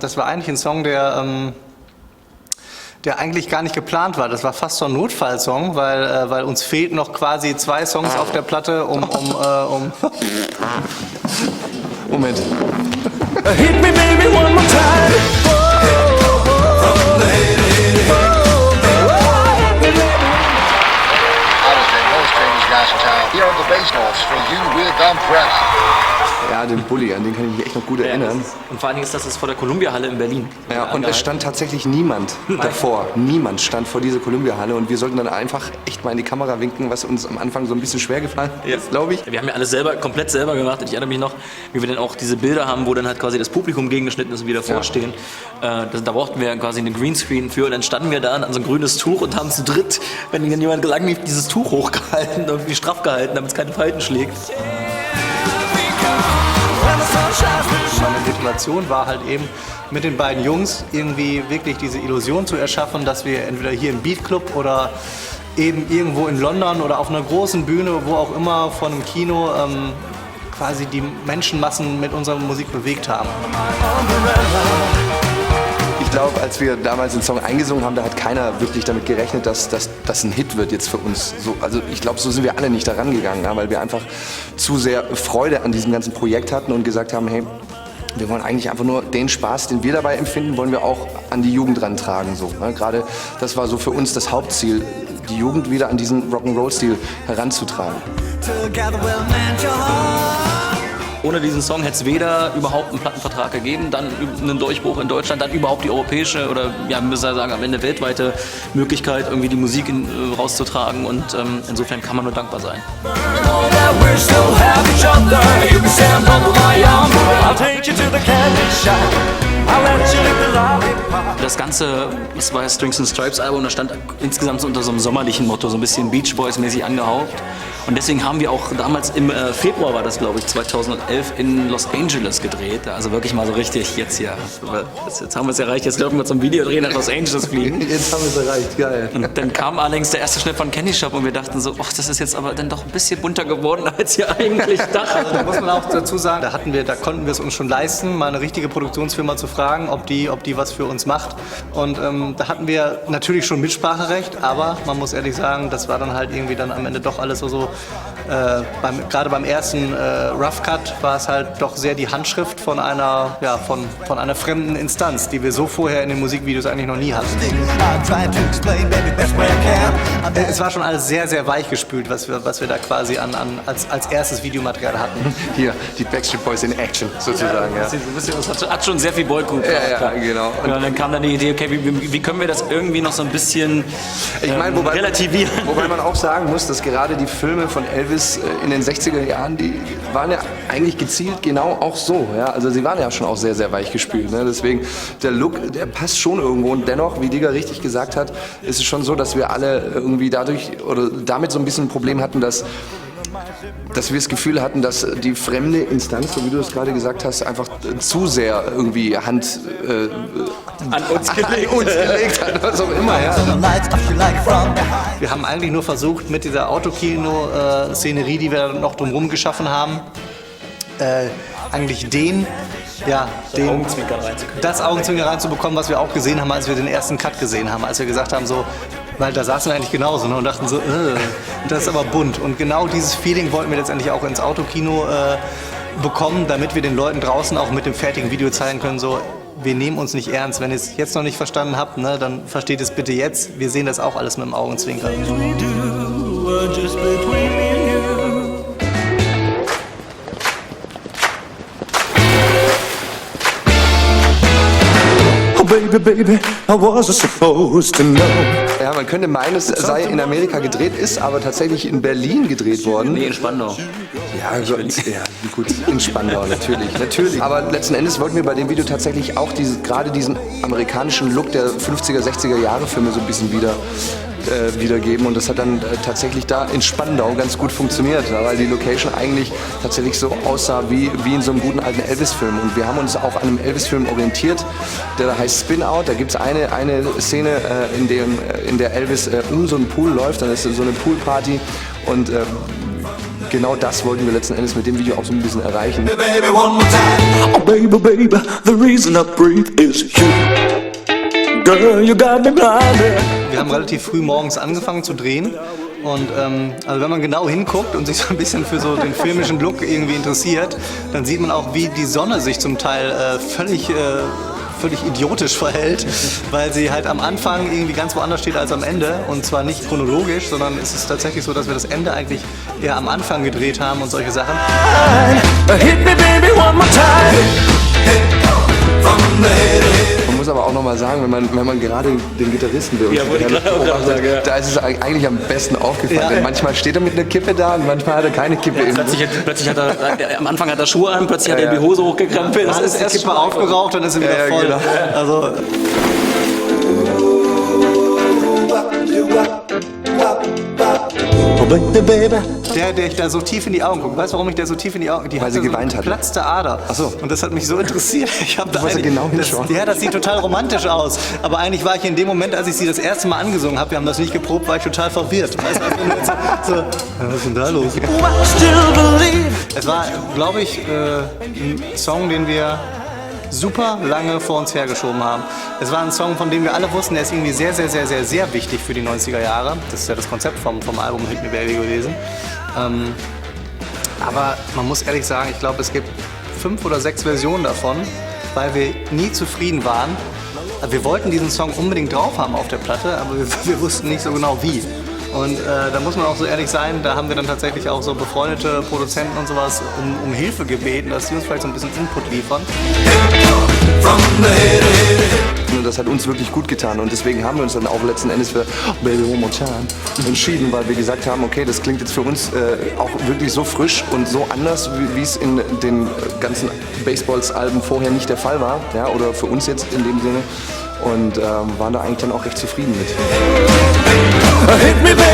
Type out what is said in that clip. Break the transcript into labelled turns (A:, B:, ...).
A: das war eigentlich ein Song, der eigentlich gar nicht geplant war. Das war fast so ein Notfallsong, weil uns fehlten noch quasi 2 Songs auf der Platte,
B: Moment.
C: Hit me baby one more time.
D: Here are the bass notes for You Will The Umbrella.
B: Ja, den Bulli, an den kann ich mich echt noch gut erinnern.
E: Und vor allen Dingen ist das vor der Columbia-Halle in Berlin.
B: Ja, und es stand tatsächlich niemand davor. Niemand stand vor dieser Columbia-Halle und wir sollten dann einfach echt mal in die Kamera winken, was uns am Anfang so ein bisschen schwer gefallen ist, glaube ich.
E: Wir haben ja alles komplett selber gemacht. Und ich erinnere mich noch, wie wir dann auch diese Bilder haben, wo dann halt quasi das Publikum gegengeschnitten ist und wir davor stehen. Da brauchten wir quasi eine Greenscreen für und dann standen wir da an so ein grünes Tuch und haben zu dritt, wenn ihnen jemand gelang, dieses Tuch hochgehalten, irgendwie straff gehalten, damit es keine Falten schlägt.
A: Meine Motivation war halt eben, mit den beiden Jungs irgendwie wirklich diese Illusion zu erschaffen, dass wir entweder hier im Beat Club oder eben irgendwo in London oder auf einer großen Bühne, wo auch immer, vor einem Kino, quasi die Menschenmassen mit unserer Musik bewegt haben.
B: Ich glaube, als wir damals den Song eingesungen haben, da hat keiner wirklich damit gerechnet, dass das ein Hit wird jetzt für uns. Also ich glaube, so sind wir alle nicht daran gegangen, ja, weil wir einfach zu sehr Freude an diesem ganzen Projekt hatten und gesagt haben, hey, wir wollen eigentlich einfach nur den Spaß, den wir dabei empfinden, wollen wir auch an die Jugend rantragen. So, ne? Gerade das war so für uns das Hauptziel, die Jugend wieder an diesen Rock'n'Roll-Stil heranzutragen.
E: Ohne diesen Song hätte es weder überhaupt einen Plattenvertrag gegeben, dann einen Durchbruch in Deutschland, dann überhaupt die europäische oder ja, müssen wir sagen, am Ende weltweite Möglichkeit, irgendwie die Musik rauszutragen und insofern kann man nur dankbar sein. Das Ganze, das war das Strings and Stripes Album, das stand insgesamt so unter so einem sommerlichen Motto, so ein bisschen Beach Boys mäßig angehaucht. Und deswegen haben wir auch damals im Februar, war das glaube ich, 2011 in Los Angeles gedreht. Also wirklich mal so richtig jetzt hier. Jetzt haben wir es erreicht, jetzt dürfen wir zum Videodrehen nach Los Angeles fliegen.
B: Jetzt haben wir es erreicht, geil.
E: Und dann kam allerdings der erste Schnitt von Candy Shop und wir dachten so, ach, das ist jetzt aber dann doch ein bisschen bunter geworden, als wir eigentlich dachten.
A: Da muss man auch dazu sagen, da konnten wir es uns schon leisten, mal eine richtige Produktionsfirma zu fragen, ob die was für uns macht. Und da hatten wir natürlich schon Mitspracherecht, aber man muss ehrlich sagen, das war dann halt irgendwie dann am Ende doch alles so gerade beim ersten Rough Cut war es halt doch sehr die Handschrift von einer fremden Instanz, die wir so vorher in den Musikvideos eigentlich noch nie hatten. Es war schon alles sehr, sehr weich gespült, was wir da quasi als erstes Videomaterial hatten.
B: Hier, die Backstreet Boys in Action sozusagen. Ja.
E: Das hat schon sehr viel Boygroup.
B: Ja, genau.
E: Und dann kam dann die Idee, okay, wie können wir das irgendwie noch so ein bisschen relativieren?
B: Wobei man auch sagen muss, dass gerade die Filme von Elvis in den 60er Jahren, die waren ja eigentlich gezielt genau auch so. Ja? Also sie waren ja schon auch sehr, sehr weich gespült. Ne? Deswegen, der Look, der passt schon irgendwo. Und dennoch, wie Digger richtig gesagt hat, ist es schon so, dass wir alle irgendwie dadurch oder damit so ein bisschen ein Problem hatten, dass wir das Gefühl hatten, dass die fremde Instanz, so wie du es gerade gesagt hast, einfach zu sehr irgendwie Hand
E: an uns gelegt
B: hat, was auch immer. Ja.
A: Wir haben eigentlich nur versucht, mit dieser Autokino-Szenerie, die wir noch drumherum geschaffen haben, eigentlich das Augenzwinkern reinzubekommen, was wir auch gesehen haben, als wir den ersten Cut gesehen haben, als wir gesagt haben, so, weil da saßen wir eigentlich genauso, ne, und dachten so, das ist aber bunt. Und genau dieses Feeling wollten wir letztendlich auch ins Autokino bekommen, damit wir den Leuten draußen auch mit dem fertigen Video zeigen können, so, wir nehmen uns nicht ernst. Wenn ihr es jetzt noch nicht verstanden habt, ne, dann versteht es bitte jetzt. Wir sehen das auch alles mit dem Augenzwinkern.
C: Baby, I wasn't supposed to know.
B: Ja, man könnte meinen, es sei in Amerika gedreht, ist aber tatsächlich in Berlin gedreht worden.
E: Nee, in Spandau.
B: Ja, gut, in Spandau, natürlich. Aber letzten Endes wollten wir bei dem Video tatsächlich auch gerade diesen amerikanischen Look der 50er, 60er Jahre Filme so ein bisschen wiedergeben. Und das hat dann tatsächlich da in Spandau ganz gut funktioniert, weil die Location eigentlich tatsächlich so aussah wie in so einem guten alten Elvis-Film. Und wir haben uns auch an einem Elvis-Film orientiert, der da heißt Spin Out. Da gibt es eine Szene, in der Elvis um so einen Pool läuft. Dann ist so eine Poolparty und genau das wollten wir letzten Endes mit dem Video auch so ein bisschen erreichen.
C: Baby, one more time. Oh, baby, baby, the reason I breathe is you. Girl, you got me blinded.
A: Wir haben relativ früh morgens angefangen zu drehen. Und also wenn man genau hinguckt und sich so ein bisschen für so den filmischen Look irgendwie interessiert, dann sieht man auch, wie die Sonne sich zum Teil völlig idiotisch verhält, weil sie halt am Anfang irgendwie ganz woanders steht als am Ende. Und zwar nicht chronologisch, sondern es ist tatsächlich so, dass wir das Ende eigentlich eher am Anfang gedreht haben und solche Sachen.
C: Hit me, baby, one more time.
B: Man muss aber auch nochmal sagen, wenn man gerade den Gitarristen beobachtet, da ist es eigentlich am besten aufgefallen.
A: Ja.
B: Denn manchmal steht er mit einer Kippe da und manchmal hat er keine Kippe.
E: Plötzlich hat er, am Anfang hat er Schuhe an, plötzlich hat er die Hose hochgekrempelt.
A: Dann ist die Kippe aufgeraucht, dann ist sie wieder voll.
B: Genau.
A: Also,
C: Oh, baby, baby.
A: der ich da so tief in die Augen gucke. Weißt du, warum ich der so tief in die Augen gucke?
B: Weil sie geweint hat.
A: Geplatzte Ader.
B: Ach so.
A: Und das hat mich so interessiert. Ich habe da
B: wolltest genau hinschauen.
A: das sieht total romantisch aus. Aber eigentlich war ich in dem Moment, als ich sie das erste Mal angesungen habe, wir haben das nicht geprobt, war ich total verwirrt. Weißt du, so, was ist denn da los? Es war, glaube ich, ein Song, den wir super lange vor uns hergeschoben haben. Es war ein Song, von dem wir alle wussten, der ist irgendwie sehr, sehr, sehr, sehr, sehr wichtig für die 90er Jahre. Das ist ja das Konzept vom Album Hit Me Baby gewesen. Aber man muss ehrlich sagen, ich glaube, es gibt 5 oder 6 Versionen davon, weil wir nie zufrieden waren. Wir wollten diesen Song unbedingt drauf haben auf der Platte, aber wir wussten nicht so genau wie. Und da muss man auch so ehrlich sein, da haben wir dann tatsächlich auch so befreundete Produzenten und sowas um Hilfe gebeten, dass sie uns vielleicht so ein bisschen Input liefern.
B: Das hat uns wirklich gut getan und deswegen haben wir uns dann auch letzten Endes für Baby One More Time entschieden, weil wir gesagt haben, okay, das klingt jetzt für uns auch wirklich so frisch und so anders, wie es in den ganzen Baseballs-Alben vorher nicht der Fall war, ja, oder für uns jetzt in dem Sinne, und waren da eigentlich dann auch recht zufrieden mit.
C: Hit me, baby.